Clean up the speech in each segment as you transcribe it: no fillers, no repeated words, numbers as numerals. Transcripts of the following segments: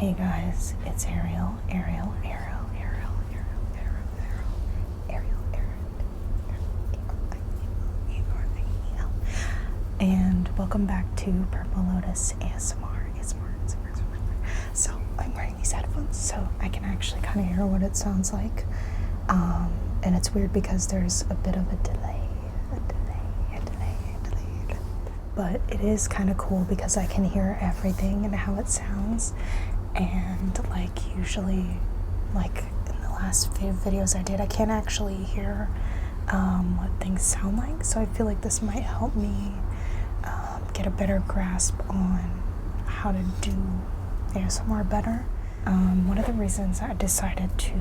Hey guys, it's Ariel, and welcome back to Purple Lotus ASMR. So I'm wearing these headphones so I can actually kind of hear what it sounds like, and it's weird because there's a bit of a delay. But it is kind of cool because I can hear everything and how it sounds. And like usually, like in the last few videos I did, I can't actually hear what things sound like. So I feel like this might help me get a better grasp on how to do ASMR better. One of the reasons I decided to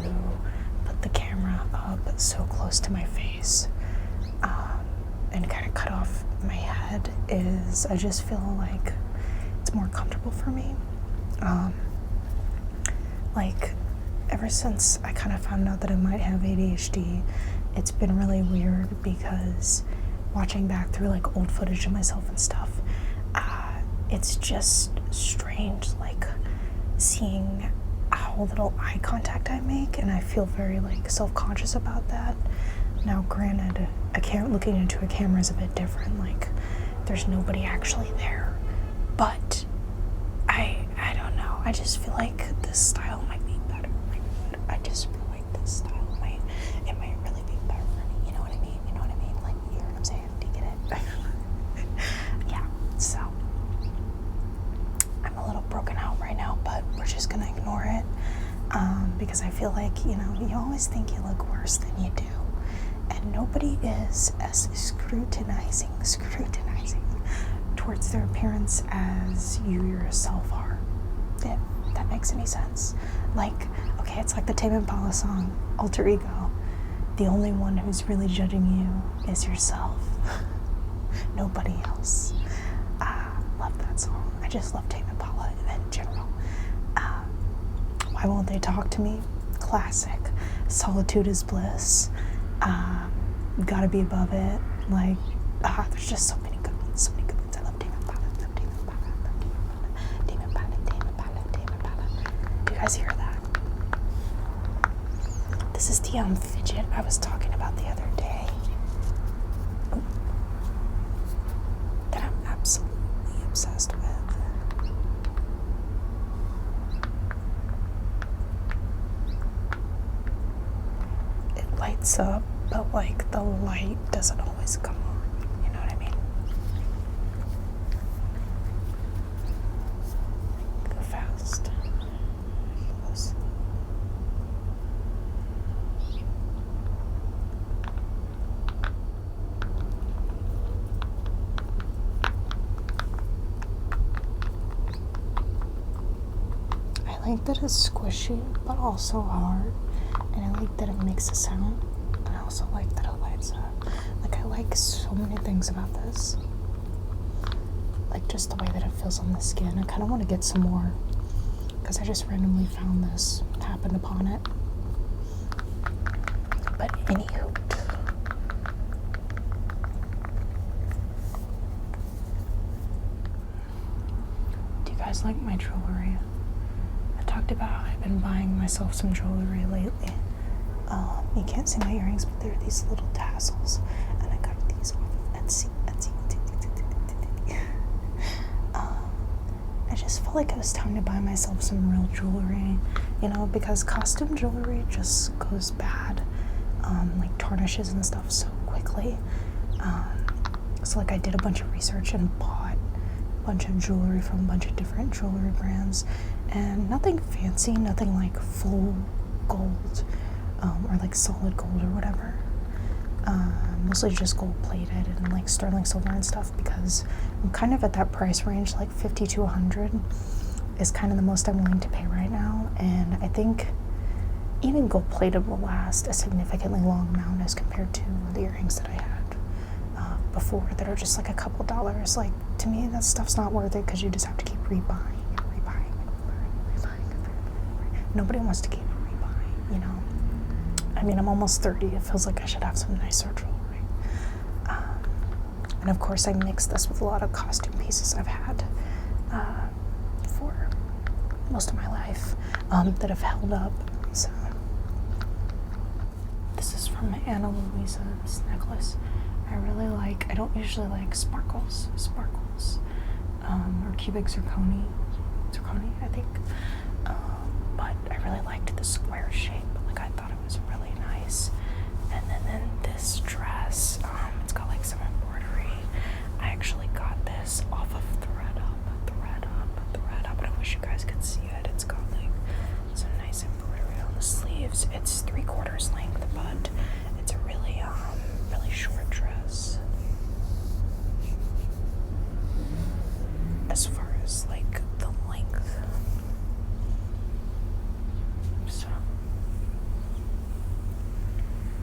put the camera up so close to my face and kind of cut off my head is I just feel like it's more comfortable for me. Like ever since I kind of found out that I might have ADHD, it's been really weird because watching back through like old footage of myself and stuff, it's just strange, like seeing how little eye contact I make, and I feel very like self-conscious about that. Now granted, looking into a camera is a bit different, like there's nobody actually there, but I don't know, I just feel like this style might be better. I just feel like this style might really be better for me, you know what I mean? Like, you know what I'm saying? Do you get it? Yeah, so I'm a little broken out right now, but we're just gonna ignore it, because I feel like, you know, you always think you look worse than you do, and nobody is as scrutinizing towards their appearance as you yourself are. If that makes any sense. Like, okay, it's like the Tame Impala song, Alter Ego. The only one who's really judging you is yourself. Nobody else. Love that song. I just love Tame Impala in general. Why Won't They Talk to Me? Classic. Solitude is Bliss. Gotta Be Above It. Like, there's just so many good ones. I love Tame Impala. Do you guys hear that? This is the fidget I was talking about the other day. That I'm absolutely obsessed with. It lights up, but like the light doesn't always come on, you know what I mean? Go fast. Close. I like that it's squishy, but also hard, and I like that it makes a sound. I also like that it lights up. Like, I like so many things about this. Like, just the way that it feels on the skin. I kind of want to get some more, because I just randomly found this, happened upon it. But anywho. Do you guys like my jewelry? I talked about how I've been buying myself some jewelry lately. You can't see my earrings, but they're these little tassels, and I got these off of Etsy. I just felt like it was time to buy myself some real jewelry, you know, because costume jewelry just goes bad, like tarnishes and stuff so quickly. So like I did a bunch of research and bought a bunch of jewelry from a bunch of different jewelry brands, and nothing fancy, nothing like full gold, or like solid gold or whatever. Mostly just gold plated and like sterling silver and stuff, because I'm kind of at that price range, like 50 to 100 is kind of the most I'm willing to pay right now. And I think even gold plated will last a significantly long amount as compared to the earrings that I had before that are just like a couple dollars. Like, to me, that stuff's not worth it, because you just have to keep rebuying. Nobody wants to keep rebuying, you know? I mean, I'm almost 30. It feels like I should have some nicer jewelry. And of course, I mix this with a lot of costume pieces I've had for most of my life that have held up. So this is from Anna Luisa, this necklace. I really like, I don't usually like sparkles, or cubic zirconia, I think. But I really liked the square shape. Like, I thought it was really nice. And then this dress, it's got like some embroidery. I actually got this off of thread up. And I wish you guys could see it. It's got like some nice embroidery on the sleeves. It's 3/4 length, but it's a really short dress. As far as like the length. So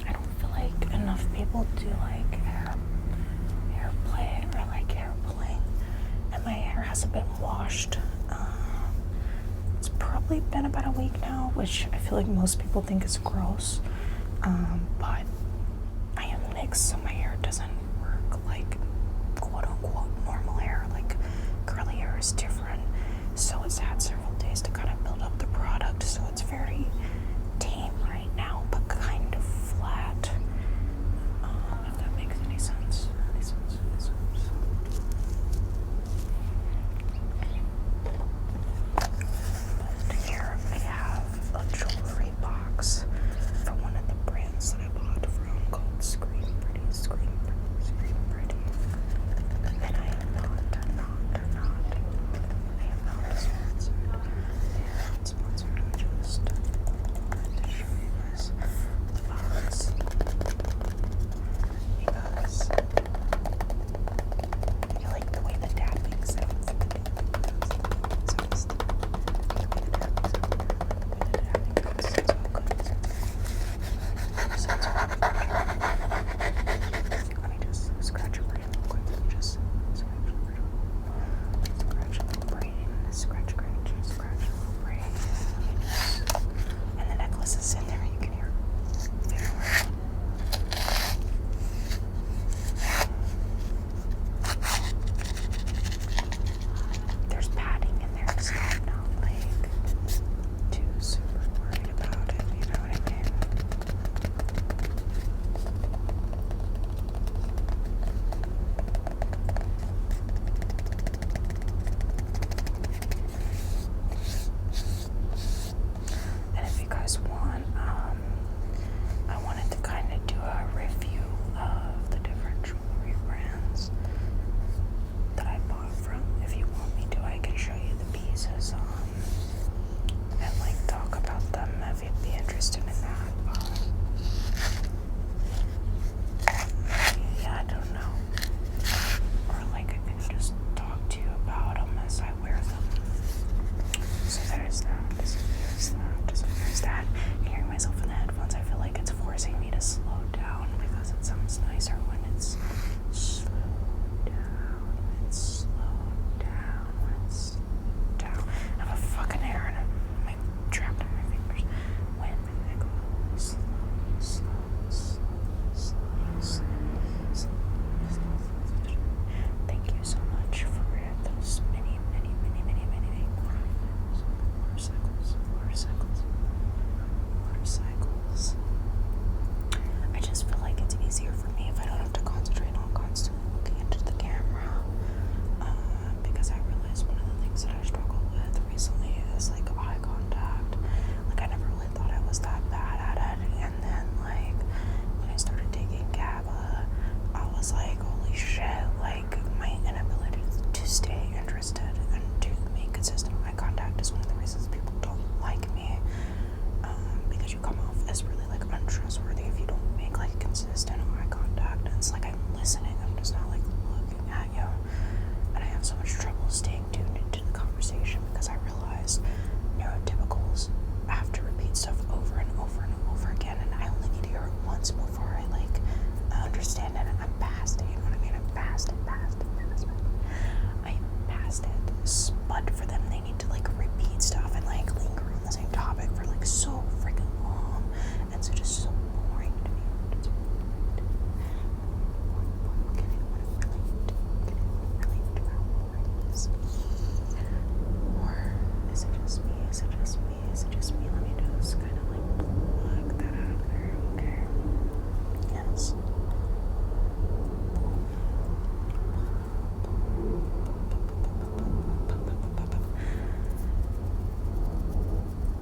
I don't feel like enough people do like hair play or like hair pulling, and my hair hasn't been washed. It's probably been about a week now, which I feel like most people think is gross, but I am mixed, so my hair doesn't work like quote unquote normal hair. Like curly hair is different, so it's had several days to kind of build up the product, so it's very tame right now, but kind of flat. If that makes any sense. But here I have a jewelry box from one of the brands that I bought from called Scream Pretty. Is it just me? Is it just me? Let me just kind of like plug that out of there. Okay. Yes.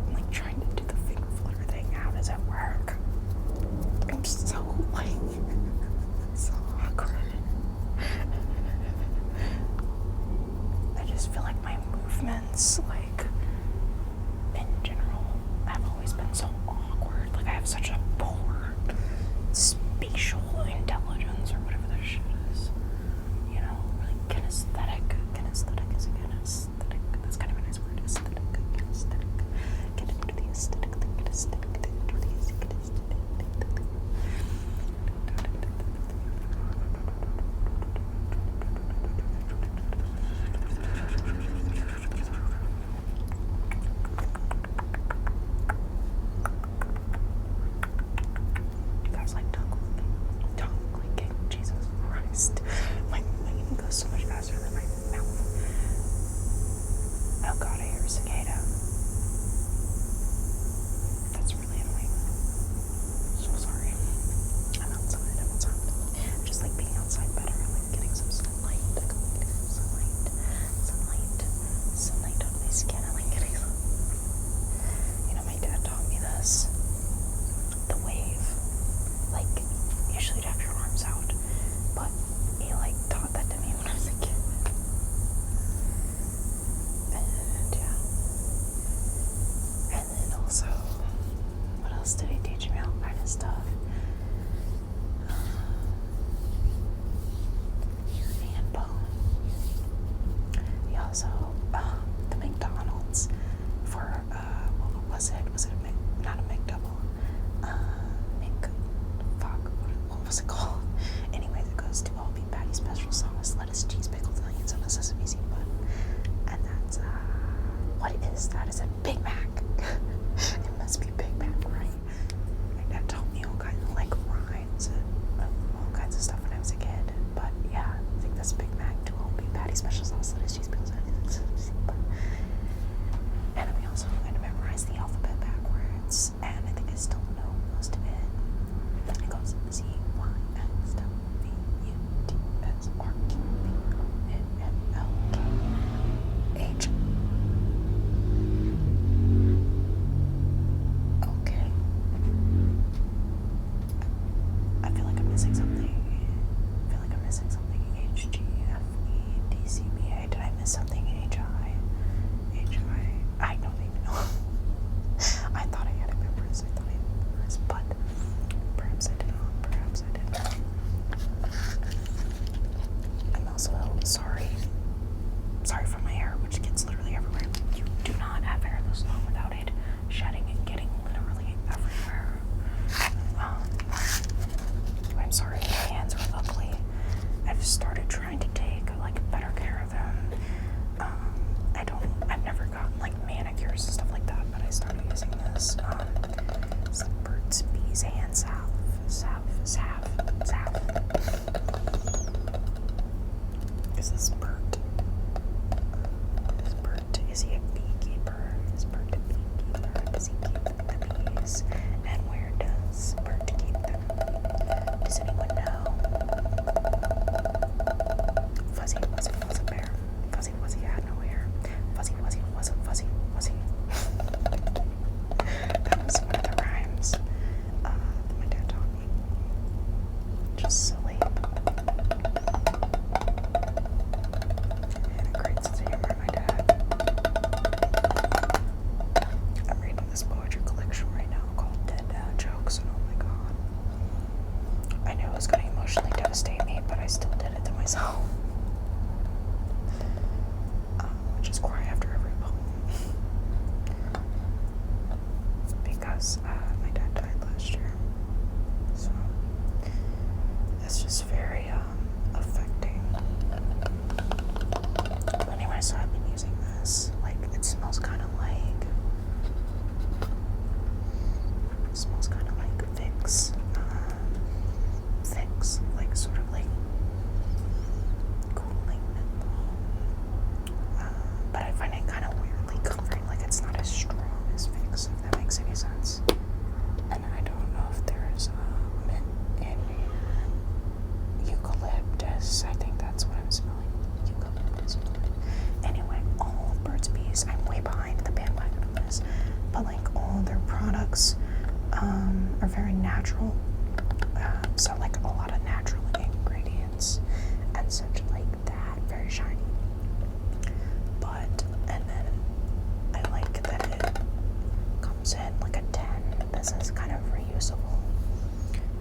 I'm like trying to do the finger flutter thing. How does it work? I'm so like so awkward. I just feel like my movements, like in general, have always been so awkward. Like I have such a poor spatial intelligence or whatever that shit is. You know, like kinesthetic. Kinesthetic is again aesthetic. That's kind of a nice word. Aesthetic. Kinesthetic. Get into the aesthetic thing. Get aesthetic. Get into the aesthetic. You guys like tongue clicking? Jesus Christ. My brain goes so much faster than my mouth. Oh god, I hear a cicada. That's really annoying. So sorry. I'm outside. I just like being outside better. I like getting some sunlight. I like getting some sunlight on my skin. I like getting some. You know, my dad taught me this. The wave. Like, usually to have your arms out. But he like taught that to me when I was a kid. And yeah. And then also, what else did he teach me? All kind of stuff. And bone. He also, the McDonald's for, what was it? Was it not a McDouble? What was it called? Anyways, it goes to all beef patty, special sauce, lettuce, cheese, pickles, onions, and a sesame seed bun. And that's, what is that? Is it Big Mac? It must be Big Mac, right? My dad taught me all kinds of, like, rhymes and all kinds of stuff when I was a kid. But, yeah, I think that's Big Mac, to all beef patty, special sauce, lettuce, cheese, pickles, onions, and a sesame seed bun. And we also had to memorize the alphabet backwards, and I think I still know most of it. It goes C-Y-S-W-V-U-T-S-R-Q-B-N-M-L-K-H. Okay. I feel like I'm missing something. H-G-F-E-D-C-B-A. Did I miss something? H-I. I don't even know. I thought I had it memorized. But perhaps I did not. I'm also sorry for my hair, which gets literally everywhere. You do not have hair this long without it shedding and getting literally everywhere. I'm sorry, my hands are ugly. I've started trying to take like better care of them. I've never gotten like manicures and stuff like that, but I started using this. It's like Burt's Bees hand salve. Is this Bert? Is he a beekeeper? Is Bert a beekeeper? Does he keep the bees? And where does Bert keep them? Does anyone know? Fuzzy was a bear. Fuzzy had no hair. Fuzzy wasn't fuzzy. That was one of the rhymes that my dad taught me. Just silly. And a great sense of humor, my dad. I'm reading this poetry collection right now called Dead Dad Jokes, and oh my god. I knew it was going to emotionally devastate me, but I still did it to myself. Just cry after every poem. Because my dad died last year. So it's just very affecting. But anyway, so I've been using this. Like, it smells kind of like Vicks. Vicks, like sort of like cooling menthol. But I find it kind of weirdly comforting. Like, it's not as strong but like all their products are very natural. So like a lot of natural ingredients and such like that, very shiny. But, and then I like that it comes in like a 10. This is kind of reusable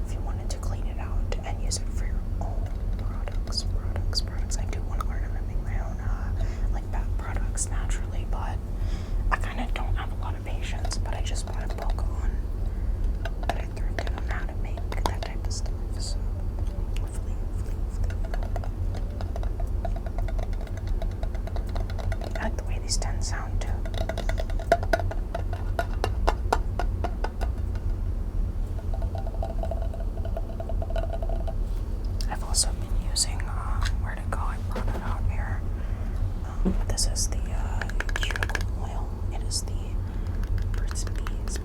if you wanted to clean it out and use it for your own products. I do want to learn how to make my own like bath products naturally, but I kind of don't have a lot of patience. But I just bought a book on that I thrifted on how to make that type of stuff. So hopefully. I like the way these 10s sound too. I've also been using, where to go? I brought it out here. This is the cuticle oil. It is the Burt's Bees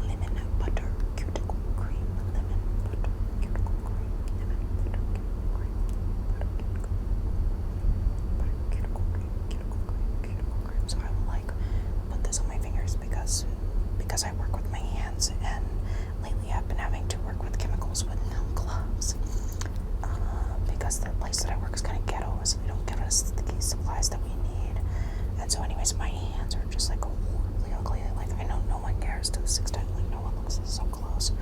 lemon butter cuticle cream. Lemon butter cuticle cream. Lemon butter cuticle cream. Butter cuticle cream. So I will like put this on my fingers because I work with my hands, and lately I've been having to work with chemicals with no gloves. Because the place that I work is kind of ghetto, so they don't give us the key supplies that we need. And so anyways, my hands are just like horribly ugly. Like, I know no one cares to this extent, like no one looks so close.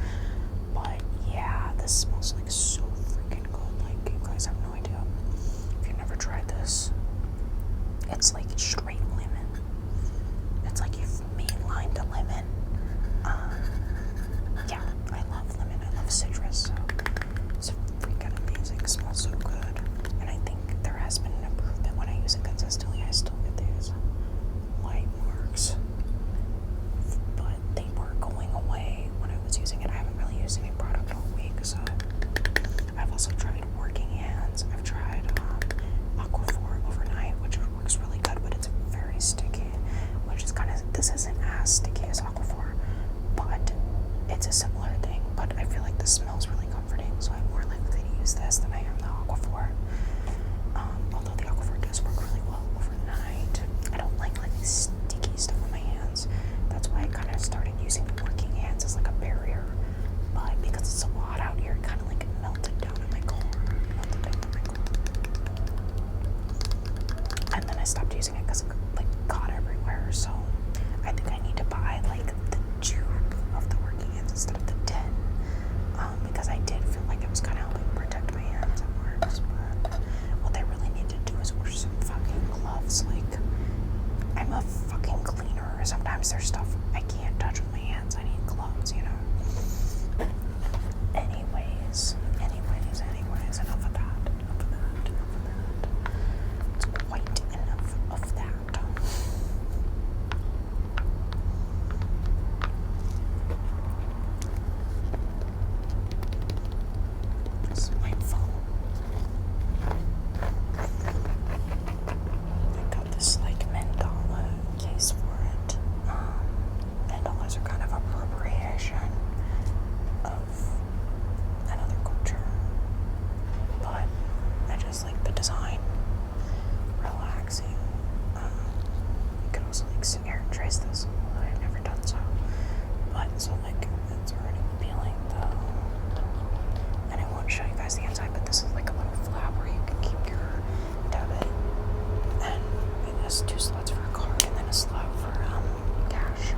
But yeah, this smells like so freaking good. Like, you guys have no idea. If you've never tried this, it's like straight lemon. It's like you've mainlined a lemon. Yeah, I love lemon. I love citrus. So it's freaking amazing. It smells so good. And I think there has been an improvement when I use it consistently. I still get these white marks, but they were going away when I was using it. I haven't really used any product all week, so I've also tried working hands. I've tried Aquaphor overnight, which works really good, but it's very sticky, which is kind of, this isn't as sticky as Aquaphor, but it's a similar thing. But I feel like this smells really comforting, so I'm more likely to use this than I am the Aquaphor. Although the Aquaphor does work really well overnight. I don't like sticky stuff on my hands. That's why I kind of started using the working hands as like a barrier. But because it's so hot out here, it kind of like melted down in my car. And then I stopped using it because it like got everywhere. So I think I need to buy like the tube of the working hands instead of the 10. Because I did feel like it was kind of helping protect my hands at work. But what they really need to do is order some fucking gloves. Like, I'm a fucking cleaner. Sometimes there's stuff I can't touch with my hands. I need gloves, you know. Anyways, enough of that. It's quite enough of that. This is my phone. I got this like mandala case for it. Mandalas are kind of appropriation of another culture, but I just like the design. Relaxing. You can also like sit here and trace this, although I've never done so. But so like it's already peeling though. And I won't show you guys the inside, but this is like a little flap where you can keep your debit, and it has 2 slots for a card and then a slot for cash.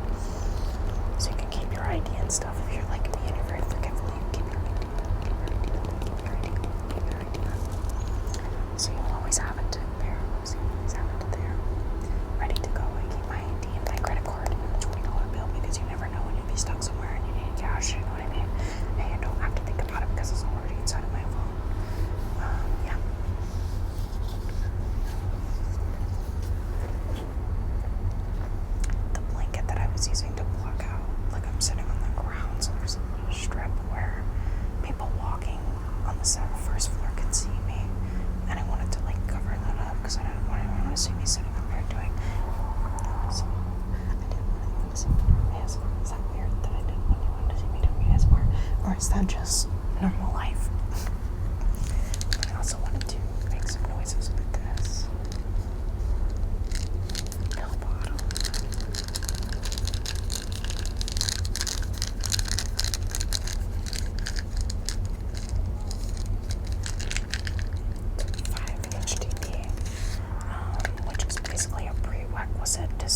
So you can keep your ID and stuff if you're like me and you're very forgetful. You keep your ID. So you'll always have it there. So you always have it there, ready to go. I keep my ID and my credit card and a $20 bill because you never know when you'll be stuck somewhere and you need cash. You know what I mean? And you don't have to think about it because it's already inside of my phone. Yeah. The blanket that I was using to block out, like I'm sitting on the ground, so there's a strip where people walking on the first floor could see me, and I wanted to like cover that up because I didn't want anyone to see me sitting up there doing. So I didn't want anyone to see me doing ASMR. Is that weird that I didn't want anyone to see me doing ASMR, or is that just normal life? But I also wanted to make some noises with this. Pill bottle.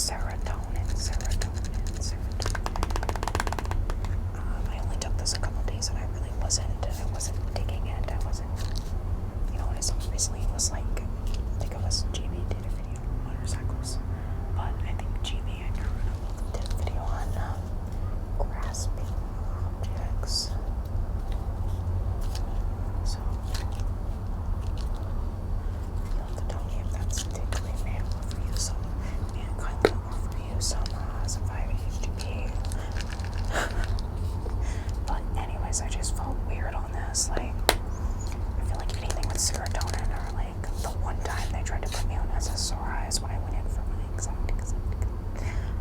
serotonin. I only took this a couple days and I wasn't digging it. I wasn't, what I saw recently was like, I think it was GB did a video on motorcycles, but I think GB and Karuna both did a video on grasping objects. So, you'll have to tell me if that's tickling. May I offer you some, some 5-HTP. But anyways, I just felt weird on this. Like, I feel like anything with serotonin, or like the one time they tried to put me on SSRIs when I went in for my anxiety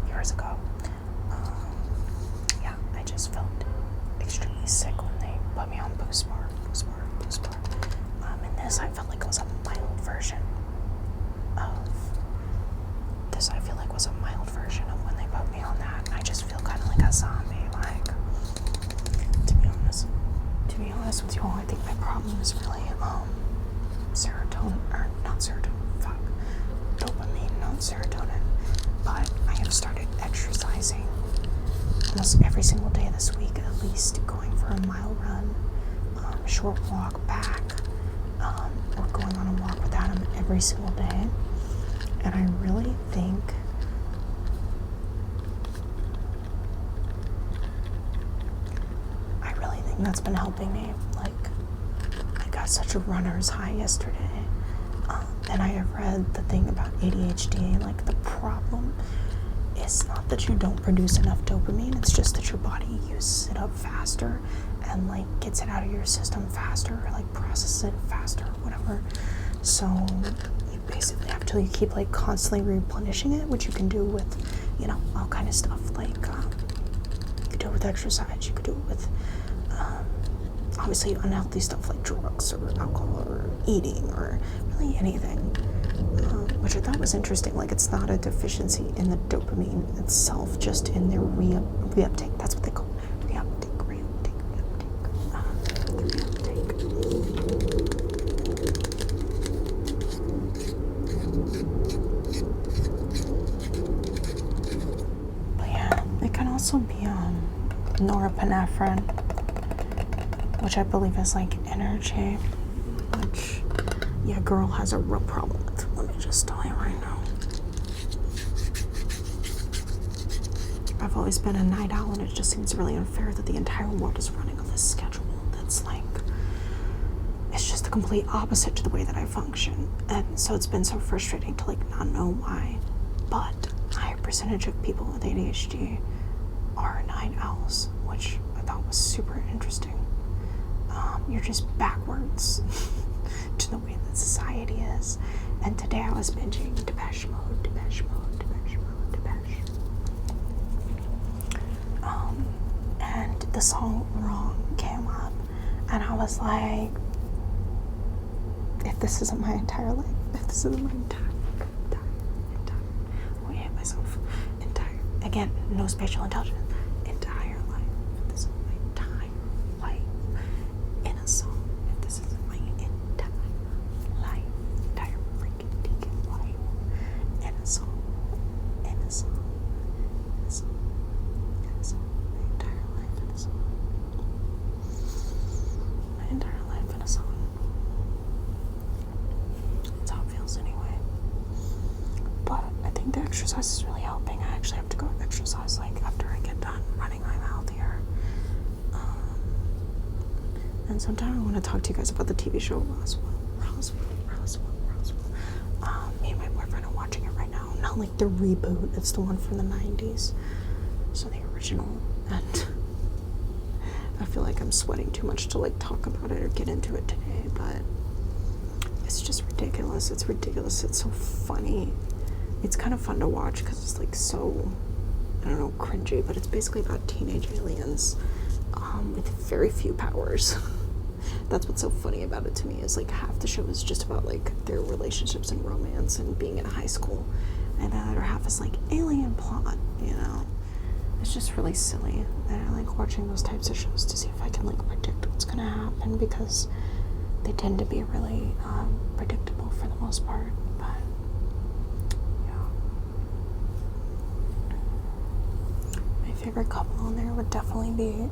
years ago. Yeah, I just felt extremely sick when they put me on Boost Bar. And this, I felt like it was a mild version of this. I feel like was a mild version of when they put me on that. And I just feel kind of like a zombie. Like, to be honest with you all, I think my problem is really dopamine, not serotonin. But I have started exercising almost every single day this week, at least going for a mile run, short walk back, or going on a walk without him every single day. And I really think that's been helping me. Like, I got such a runner's high yesterday. And I have read the thing about ADHD. Like, the problem is not that you don't produce enough dopamine, it's just that your body uses it up faster and like gets it out of your system faster, or like processes it faster, whatever. So you basically have to keep like constantly replenishing it, which you can do with, all kind of stuff. Like, you could do it with exercise, you could do it with obviously unhealthy stuff like drugs or alcohol or eating or really anything, which I thought was interesting. Like, it's not a deficiency in the dopamine itself, just in their reuptake. That's what they call it. Reuptake. But yeah, it can also be norepinephrine, which I believe is like energy, which, yeah, girl has a real problem with. Let me just tell you right now. I've always been a night owl, and it just seems really unfair that the entire world is running on this schedule. That's like, it's just the complete opposite to the way that I function. And so it's been so frustrating to like not know why. But a higher percentage of people with ADHD are night owls, which I thought was super interesting. You're just backwards to the way that society is. And today I was binging Depeche Mode. And the song Wrong came up, and I was like, if this isn't my entire life, I hate myself. Again, no spatial intelligence. Entire life. If this is my entire life in a song. If this is my entire life, entire freaking deacon life in a song. My entire life in a song. My entire life in a song. That's how it feels anyway. But I think the exercise is really helping. I actually have to go exercise like after I get done running. I'm healthier. And sometime I want to talk to you guys about the TV show Roswell. Me and my boyfriend are watching it right now. Not like the reboot, it's the one from the 90s. So the original. And I feel like I'm sweating too much to like talk about it or get into it today, but it's just ridiculous. It's ridiculous. It's so funny. It's kind of fun to watch because it's like so, I don't know, cringy, but it's basically about teenage aliens with very few powers. That's what's so funny about it to me, is like half the show is just about like their relationships and romance and being in high school, and the other half is like alien plot, It's just really silly, and I like watching those types of shows to see if I can like predict what's gonna happen, because they tend to be really predictable for the most part. But yeah, favorite couple on there would definitely be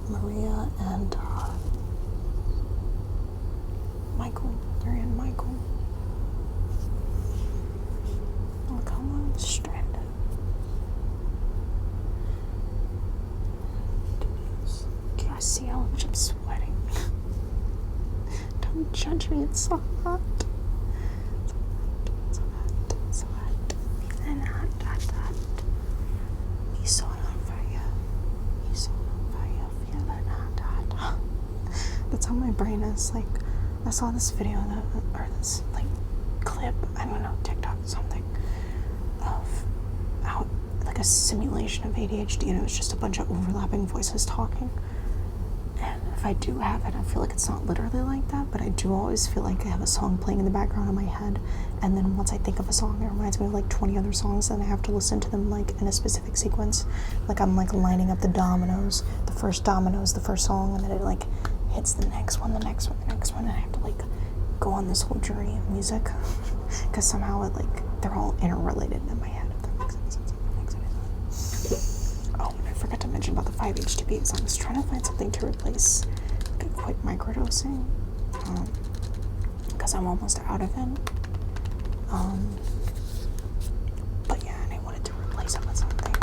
Maria and Michael. Maria and Michael. Look how I'm stranded. Can I see how much I'm sweating? Don't judge me, it's so hot. So hot. Feeling hot. He's so on fire. Feeling hot. That's how my brain is. Like, I saw this video or this like clip, I don't know, TikTok or something, of how like a simulation of ADHD, and it was just a bunch of overlapping voices talking. And if I do have it, I feel like it's not literally like that, but I do always feel like I have a song playing in the background in my head, and then once I think of a song, it reminds me of like 20 other songs, and I have to listen to them like in a specific sequence. Like I'm like lining up the dominoes, the first dominoes, the first song, and then it like hits the next one, and I have to like go on this whole journey of music because somehow it like they're all interrelated in my head, if that makes any sense. Oh, and I forgot to mention about the 5-HTPs. I was trying to find something to replace quick microdosing because I'm almost out of it. But yeah, and I wanted to replace it with something.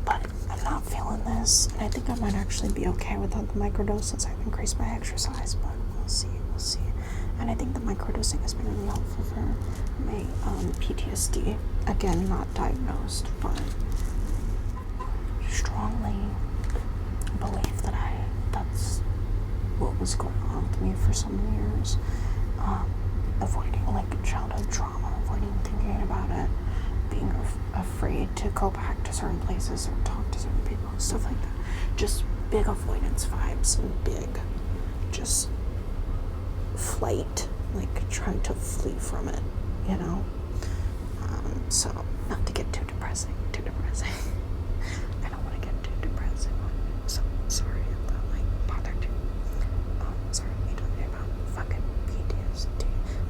But I'm not feeling this, and I think I might actually be okay without the microdose since I've increased my exercise, but we'll see. And I think the microdosing has been really helpful for my PTSD. Again, not diagnosed, but strongly believe that that's what was going on with me for so many years. Avoiding like childhood trauma, avoiding thinking about it, being afraid to go back to certain places or talk to certain people, stuff like that. Just big avoidance vibes and big just flight, like trying to flee from it, you know? So not to get too depressing. I don't want to get too depressing. So sorry if that like bothered you. Sorry, me talking about fucking PTSD.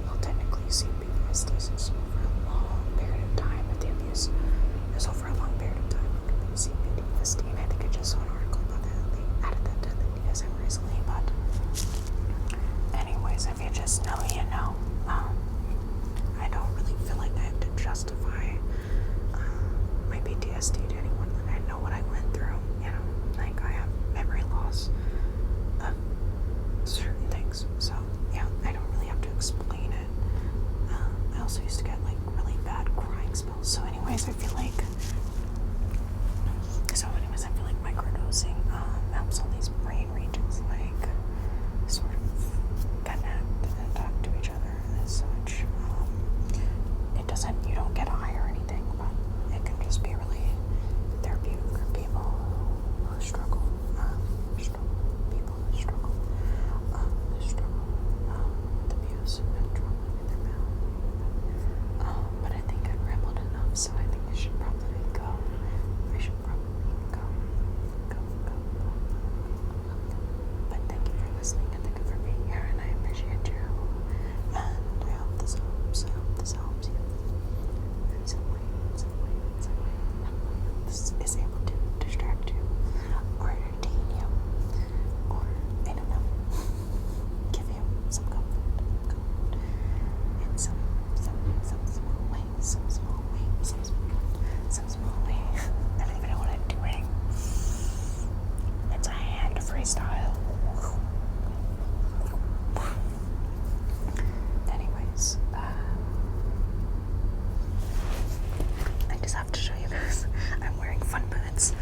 Well, technically, you see PTSD since over a long period of time. If the abuse is over a long period of time, you see PTSD. And I think I just saw an article about that. They added that to the DSM recently, but anyways, if you just know, you know. I don't really feel like I have to justify my PTSD to anyone. I know what I went through, you know, like I have memory loss of certain things, so yeah, I don't really have to explain it. I also used to get like really bad crying spells, so anyways, I feel like microdosing helps all these brain regions like sort of connect and talk to each other as such. It doesn't, you don't get high or anything, but it can just be really therapeutic for people who struggle, people who struggle with abuse and trauma in their family. But I think I've rambled enough, so I think I should probably go. But thank you for listening, and thank you for being here, and I appreciate you. And I hope this helps. You in some way. This is able to distract you or entertain you or, I don't know, give you some comfort in some small way. I don't even know what I'm doing. It's a hand freestyle. Anyways, I just have to show you this. I'm wearing fun boots.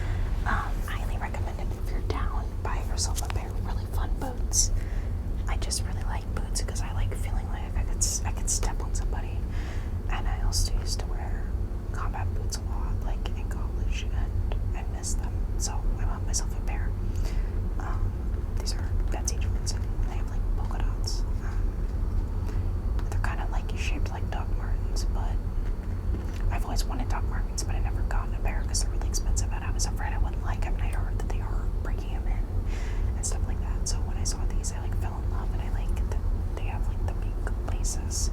Highly recommended if you're down, buy yourself a pair of really fun boots. I just really like boots because I like feeling like I could step on somebody. And I also used to wear combat boots a lot, like in college, and I miss them. So I bought myself a pair. These are Betsy Jones, and they have like polka dots. They're kind of like shaped like Doc Martens, but I've always wanted Doc Martens, but I never gotten a pair because they're really expensive, and I was afraid I wouldn't like them, and I heard that they hurt breaking them in and stuff like that. So when I saw these, I like fell in love, and I like that they have like the pink laces